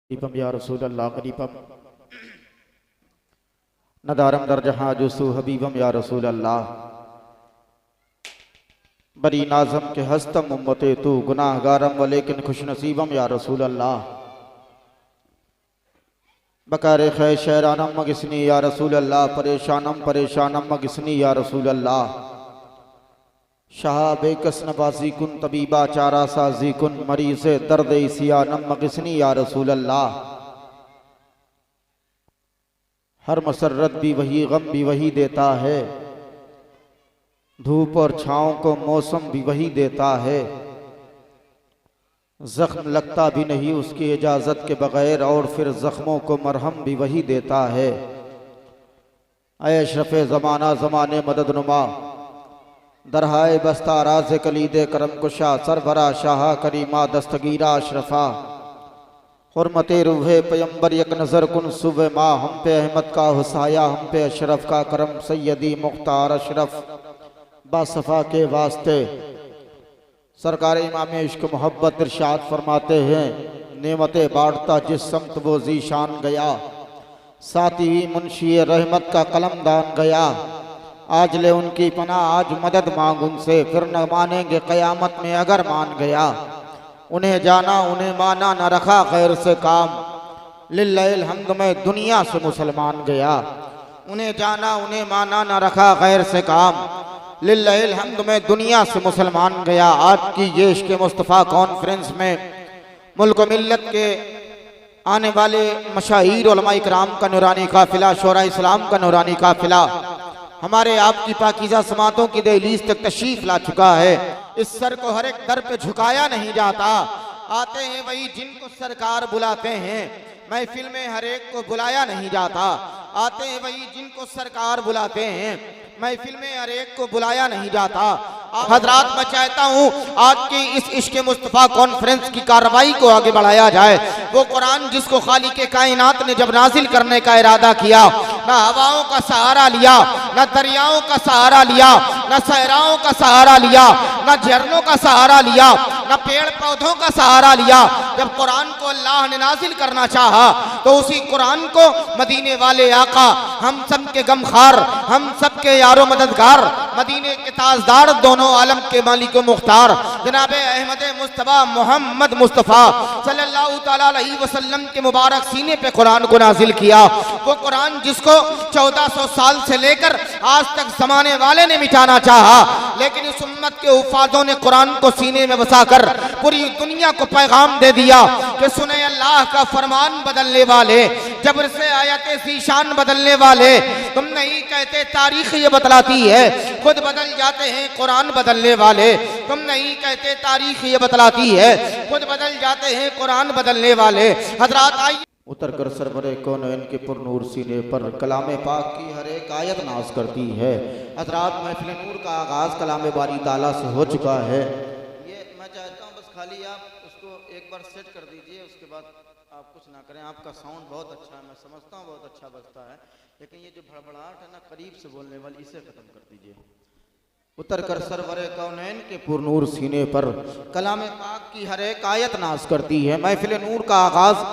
करीबम या रसूल अल्लाह करीबम नदारम दर जहाँ जुसू हबीबम या रसूल अल्लाह बरी नाजम के हस्तम उम्मते तू गुनाहगारम वलेकिन खुश नसीबम या रसूल अल्लाह बकार खै शहरानम मगिसनी या रसूल अल्लाह परेशानम परेशानम मगिसनी या रसूल अल्लाह शाह बेकस नवाजी कुन तबीबा चारा साजी कुन मरीज दर्द सियानम मगिसनी या रसूल अल्लाह हर मसरत भी वही गम भी वही देता है, धूप और छाँव को मौसम भी वही देता है, जख्म लगता भी नहीं उसकी इजाज़त के बगैर और फिर जख्मों को मरहम भी वही देता है। ऐ अशरफ ज़माना ज़माने मदद नुमा दरहाए बस्ता राज कलीदे करम कुशा सरबरा शाह करीमा दस्तगीरा अशरफा हुर्मते रूहे पैम्बर एक नज़र कुन सुबह माँ हम पे अहमद का हुसाया हम पे अशरफ का करम सैयदी मुख्तार अशरफ बासफ़ा के वास्ते सरकार इमाम इश्क मोहब्बत इरशाद फरमाते हैं, नेमतें बांटता जिस समत वो जीशान गया, साथी मुंशी रहमत का कलम दान गया, आज ले उनकी पनाह आज मदद मांग उनसे, फिर न मानेंगे क़यामत में अगर मान गया, उन्हें जाना उन्हें माना न रखा खैर से काम, लिल्लाहिल हम्द में दुनिया से मुसलमान गया, उन्हें जाना उन्हें माना न रखा खैर से काम, लिल्लाहिल हम्द में दुनिया से मुसलमान गया। आज की ये इश्क़ मुस्तफ़ा कॉन्फ्रेंस में मुल्क मिल्लत के आने वाले मशाहीर उलमा इकराम का नूरानी काफिला, शोरा इस्लाम का नूरानी काफिला हमारे आपकी पाकीज़ा समातों की दहलीज तक तशरीफ ला चुका है। इस सर को हर एक दर पे झुकाया नहीं जाता, आते हैं वही जिनको सरकार बुलाते हैं, महफिल में हर एक को बुलाया नहीं जाता, आते हैं वही जिनको सरकार बुलाते हैं, महफिल में हर एक को बुलाया नहीं जाता। हजरात मैं चाहता हूँ आज की इस इश्क़ मुस्तफ़ा कॉन्फ्रेंस की कार्रवाई को आगे बढ़ाया जाए। वो कुरान जिसको खालिक के कायनात ने जब नाजिल करने का इरादा किया, न हवाओं का सहारा लिया, न दरियाओं का सहारा लिया, न सहराओं का सहारा लिया, न झरनों का सहारा लिया, न पेड़ पौधों का सहारा लिया। जब कुरान को अल्लाह ने नाजिल करना चाहा तो उसी कुरान को मदीने वाले आका, हम सब के गमखार, हम सब के यारो मददगार, मदीने के ताजदार, दोनों आलम के मालिक मुख्तार जनाब अहमद मुस्तफ़ा मोहम्मद मुस्तफ़ा सल्लल्लाहु तआला अलैहि वसल्लम के मुबारक सीने पे कुरान को नाजिल किया। वो कुरान जिसको 1400 साल से लेकर आज तक जमाने वाले ने मिटाना चाहा, लेकिन इस उम्मत के उफादों ने कुरान को सीने में बसाकर पूरी दुनिया को पैगाम दे दिया कि सुने अल्लाह का फरमान बदलने वाले, जबर से आयतें ज़ीशान बदलने वाले, तुम नहीं कहते तारीख ये बतलाती है, खुद बदल जाते हैं कुरान बदलने वाले, तुम नहीं कहते तारीख ये बतलाती है, खुद बदल जाते हैं कुरान बदलने वाले। हजरात आइए उतर कर सरवरे कौनैन के पुरनूर सीने पर कलाम पाक की हर एक आयत नाज करती है। हजरात महफिल नूर का आगाज़ कलाम बारी ताला से हो चुका है। ये मैं चाहता हूँ बस खाली आप उसको एक बार सेट कर दीजिए, उसके बाद आप कुछ ना करें। आपका साउंड बहुत अच्छा है, मैं समझता हूँ बहुत अच्छा बजता है, लेकिन ये जो भड़बड़ाहट है ना करीब से बोलने वाली, इसे ख़त्म कर दीजिए। उतर कर सरवरे कौनैन के पुरनूर सीने पर कलाम पाक की हर एक आयत नाज करती है। महफिल नूर का आगाज़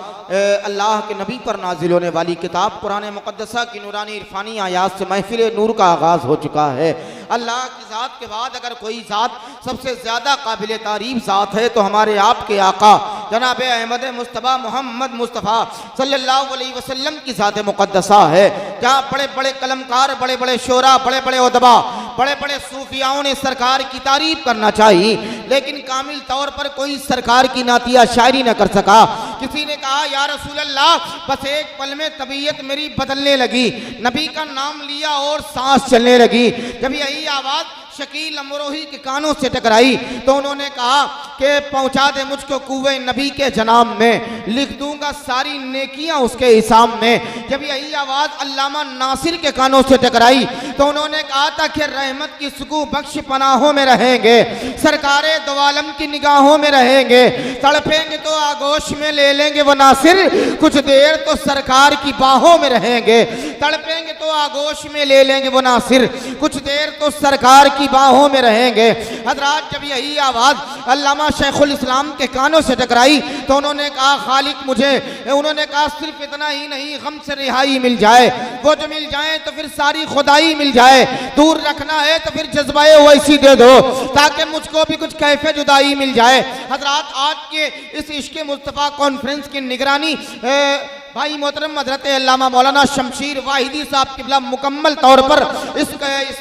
अल्लाह के नबी पर नाजिल होने वाली किताब कुरान मुक़द्दसा की नूरानी इरफानी आयात से महफिल नूर का आगाज़ हो चुका है। अल्लाह की ज़ात के बाद अगर कोई ज़ात सबसे ज़्यादा काबिल तारीफ़ ज़ात है तो हमारे आपके आका जनाब अहमद मुस्तफ़ा मोहम्मद मुस्तफ़ा सल्लल्लाहु अलैहि वसल्लम की ज़ात मुक़द्दसा है, जहाँ बड़े बड़े कलमकार, बड़े बड़े शोरा, बड़े बड़े उदबा, बड़े बड़े सूफियाओं ने सरकार की तारीफ करना चाहिए, लेकिन कामिल तौर पर कोई सरकार की नातिया शायरी न कर सका। किसी ने कहा या रसूल अल्लाह, बस एक पल में तबीयत मेरी बदलने लगी, नबी का नाम लिया और सांस चलने लगी। जब यही आवाज़ शकील अमरोही के कानों से टकराई तो उन्होंने कहा कि पहुंचा दे मुझको कुए नबी के जनाब में, लिख दूंगा सारी नेकियां उसके हिसाब में। जब यही आवाज़ अल्लामा नासिर के कानों से टकराई तो उन्होंने कहा था कि रहमत की सुकू बख्श पनाहों में रहेंगे, सरकारे दो आलम की निगाहों में रहेंगे, तड़पेंगे तो आगोश में ले लेंगे वो नासिर, कुछ देर तो सरकार की बाहों में रहेंगे। तड़पेंगे तो आगोश में ले लेंगे वो नासिर, कुछ देर तो सरकार की बाहों में रहेंगे। हजरात जब यही आवाज़ अल्लामा शेखुल इस्लाम के कानों से टकराई तो उन्होंने कहा खालिक मुझे, उन्होंने कहा सिर्फ इतना ही नहीं, गम से रिहाई मिल जाए, वो जो मिल जाए तो फिर सारी खुदाई मिल जाए, दूर रखना है तो फिर जज्बाए वैसी दे दो ताकि मुझको भी कुछ कैफे जुदाई मिल जाए। हजरात आज के इस इश्क़ मुस्तफ़ा कॉन्फ्रेंस की निगरानी भाई मोहतरम हज़रत अल्लामा मौलाना शमशीर वाहिदी साहब किबला मुकम्मल तौर पर इस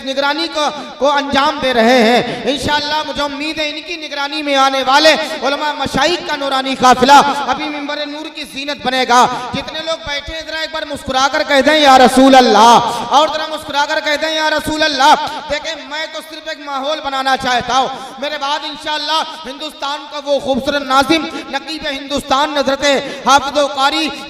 निगरानी को अंजाम दे रहे हैं। इंशाअल्लाह मुझे उम्मीद है इनकी निगरानी में आने वाले उलमा मशाइख का नूरानी काफिला अभी मिंबर नूर की जीनत बनेगा। जितने लोग बैठे हैं जरा एक बार मुस्कुरा कर कह दें या रसूल अल्लाह, और जरा मुस्कुरा कर कह दें या रसूल अल्लाह। देखें मैं तो सिर्फ एक माहौल बनाना चाहता हूँ, मेरे बाद इंशाअल्लाह हिंदुस्तान का वो खूबसूरत नाजिम नकीब हिंदुस्तान हज़रत हाफिज़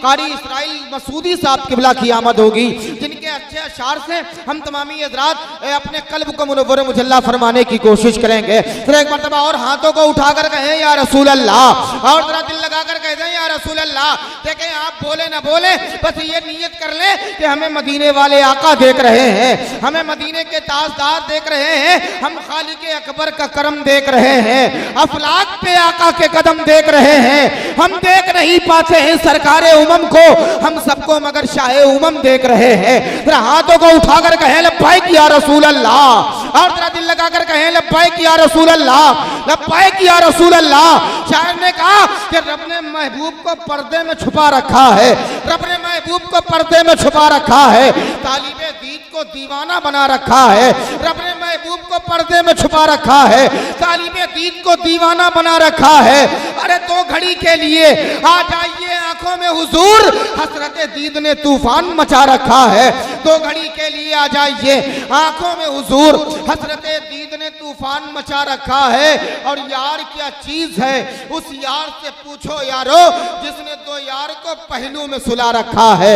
कारी इसराइल मसूदी साहब किबला की आमद होगी, जिनके अच्छे अशार से हम तमामी हज़रात अपने कल्ब को मुनव्वर मुजल्ला फरमाने की कोशिश करेंगे। फिर एक मरतबा और हाथों को उठाकर कहें या रसूल अल्लाह, और जरा दिल लगाकर कह दें या रसूल अल्लाह। देखें आप बोले ना बोले, बस ये नियत कर ले कि हमें मदीने वाले आका देख रहे हैं, हमें मदीने के ताजदार देख रहे हैं, हम खालिक अकबर का करम देख रहे हैं, अफलाक पे आका के कदम देख रहे हैं, हम देख नहीं पाते हैं सरकार उमम को, हम सबको मगर शाह उमम देख रहे हैं। जरा हाथों को उठाकर कहें लब्बैक या रसूल अल्लाह, और जरा दिल लगाकर कहें लब्बैक या रसूल अल्लाह, लब्बैक या रसूल अल्लाह। शायर ने कहा कि रब ने महबूब को पर्दे में छुपा रखा है, रब ने महबूब को पर्दे में छुपा रखा है, तालिबे दीद को दीवाना बना रखा है, रब ने महबूब को पर्दे में छुपा रखा है, तालिबे दीद को दीवाना बना रखा है। अरे दो घड़ी के लिए आ जाइए आंखों में हुजूर, हसरत दीद ने तूफान मचा रखा है। दो घड़ी के लिए आ जाइए आंखों में हुजूर, हसरत दीद ने तूफान मचा रखा है। और यार क्या चीज है, उस यार से पूछो यारो जिसने दो यार को पहलू में सुला रखा है।